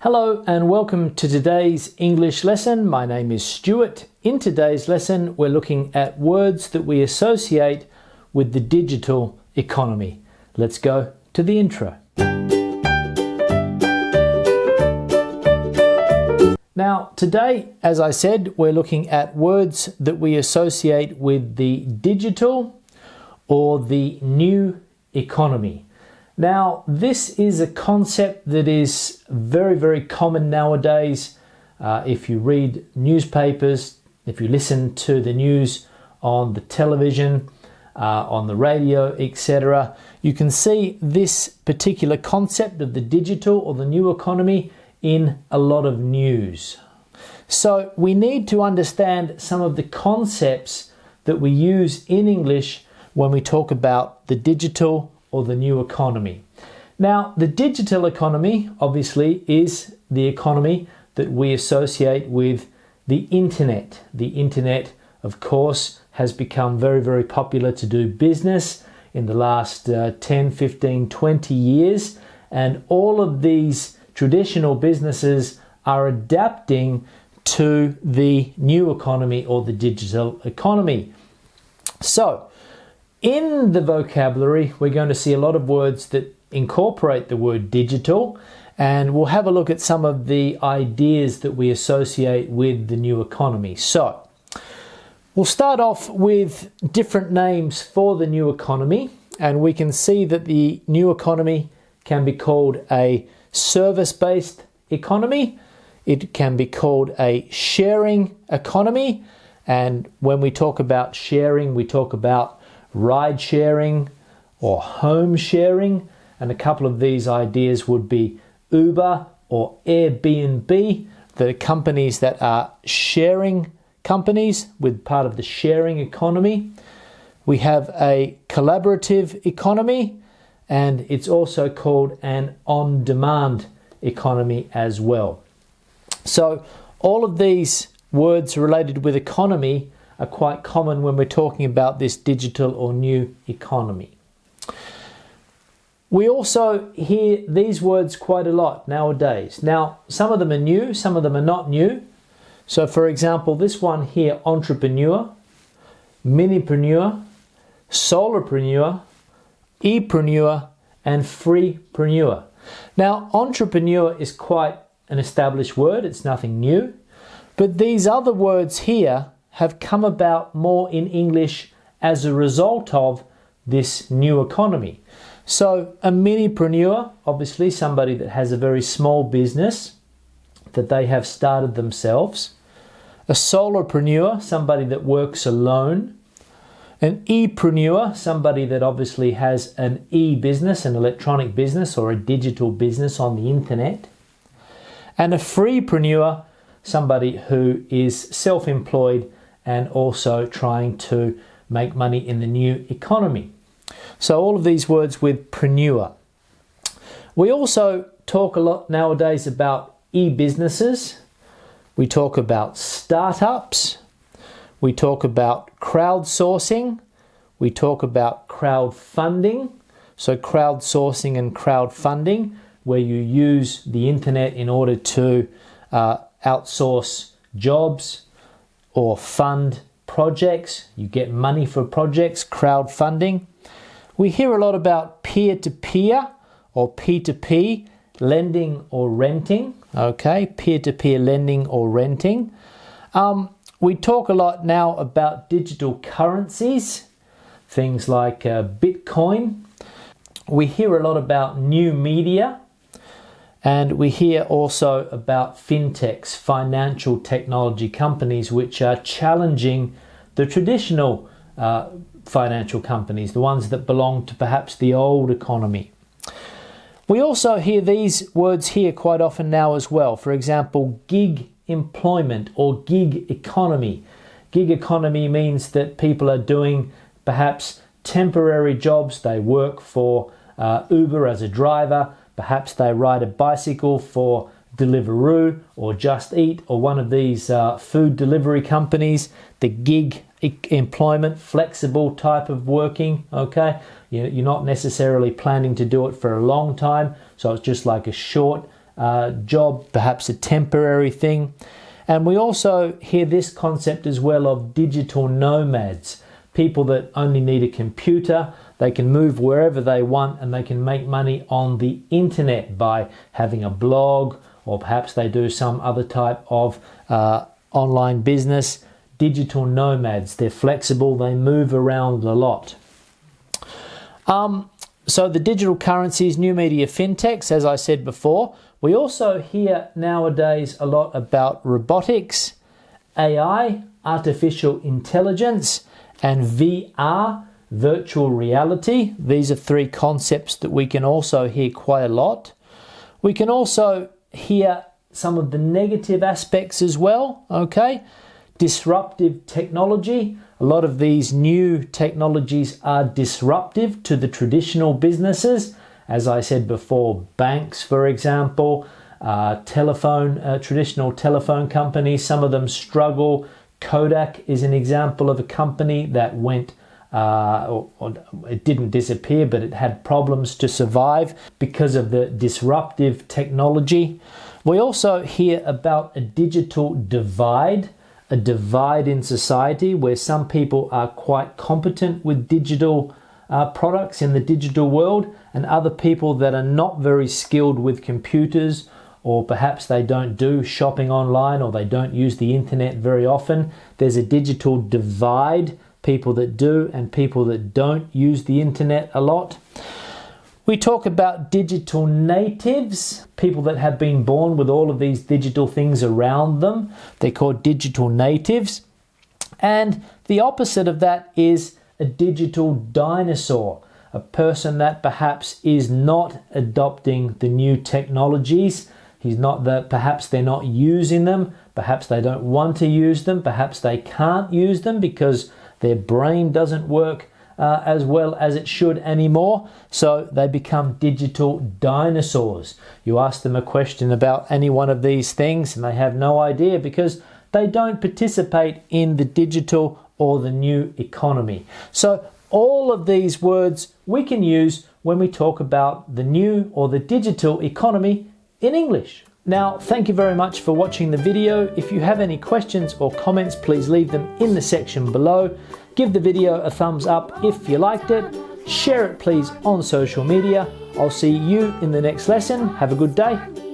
Hello and welcome to today's English lesson. My name is Stuart. In today's lesson, we're looking at words that we associate with the digital economy. Let's go to the intro. Now, today, as I said, we're looking at words that we associate with the digital or the new economy. Now, this is a concept that is very, very common nowadays. If you read newspapers, if you listen to the news on the television, on the radio, etc., you can see this particular concept of the digital or the new economy in a lot of news. So we need to understand some of the concepts that we use in English when we talk about the digital or the new economy. Now, the digital economy obviously is the economy that we associate with the internet. The internet, of course, has become very, very popular to do business in the last 10, 15, 20 years. And all of these traditional businesses are adapting to the new economy or the digital economy. So, in the vocabulary, we're going to see a lot of words that incorporate the word digital, and we'll have a look at some of the ideas that we associate with the new economy. So, we'll start off with different names for the new economy, and we can see that the new economy can be called a service-based economy. It can be called a sharing economy, and when we talk about sharing, we talk about ride sharing or home sharing, and a couple of these ideas would be Uber or Airbnb, the companies that are sharing companies with part of the sharing economy. We have a collaborative economy, and it's also called an on-demand economy as well. So all of these words related with economy are quite common when we're talking about this digital or new economy. We also hear these words quite a lot nowadays. Now, some of them are new, some of them are not new. So for example, this one here, entrepreneur, minipreneur, solopreneur, e-preneur, and freepreneur. Now, entrepreneur is quite an established word, it's nothing new. But these other words here have come about more in English as a result of this new economy. So a minipreneur, obviously somebody that has a very small business that they have started themselves. A solopreneur, somebody that works alone. An e-preneur, somebody that obviously has an e-business, an electronic business or a digital business on the internet. And a freepreneur, somebody who is self-employed and also trying to make money in the new economy. So all of these words with preneur. We also talk a lot nowadays about e-businesses. We talk about startups. We talk about crowdsourcing. We talk about crowdfunding. So crowdsourcing and crowdfunding, where you use the internet in order to outsource jobs or fund projects. You get money for projects, crowdfunding. We hear a lot about peer-to-peer or P2P, lending or renting. Okay, peer-to-peer lending or renting. We talk a lot now about digital currencies, things like Bitcoin. We hear a lot about new media. And we hear also about fintechs, financial technology companies, which are challenging the traditional financial companies, the ones that belong to perhaps the old economy. We also hear these words here quite often now as well. For example, gig employment or gig economy. Gig economy means that people are doing perhaps temporary jobs. They work for Uber as a driver. Perhaps they ride a bicycle for Deliveroo or Just Eat or one of these food delivery companies. The gig employment, flexible type of working, okay? You're not necessarily planning to do it for a long time, so it's just like a short job, perhaps a temporary thing. And we also hear this concept as well of digital nomads, people that only need a computer. They can move wherever they want and they can make money on the internet by having a blog, or perhaps they do some other type of online business. Digital nomads, they're flexible, they move around a lot. So the digital currencies, new media, fintechs, as I said before. We also hear nowadays a lot about robotics, AI, artificial intelligence, and VR, virtual reality. These are three concepts that we can also hear quite a lot. We can also hear some of the negative aspects as well, okay? Disruptive technology. A lot of these new technologies are disruptive to the traditional businesses. As I said before, banks, for example, traditional telephone companies, some of them struggle. Kodak is an example of a company that went, it didn't disappear, but it had problems to survive because of the disruptive technology. We also hear about a digital divide, a divide in society where some people are quite competent with digital products in the digital world, and other people that are not very skilled with computers, or perhaps they don't do shopping online, or they don't use the internet very often. There's a digital divide, people that do and people that don't use the internet a lot. We talk about digital natives, people that have been born with all of these digital things around them. They're called digital natives. And the opposite of that is a digital dinosaur, a person that perhaps is not adopting the new technologies. Perhaps they're not using them, perhaps they don't want to use them, perhaps they can't use them because their brain doesn't work as well as it should anymore, so they become digital dinosaurs. You ask them a question about any one of these things and they have no idea because they don't participate in the digital or the new economy. So all of these words we can use when we talk about the new or the digital economy in English. Now, thank you very much for watching the video. If you have any questions or comments, please leave them in the section below. Give the video a thumbs up if you liked it. Share it please on social media. I'll see you in the next lesson. Have a good day.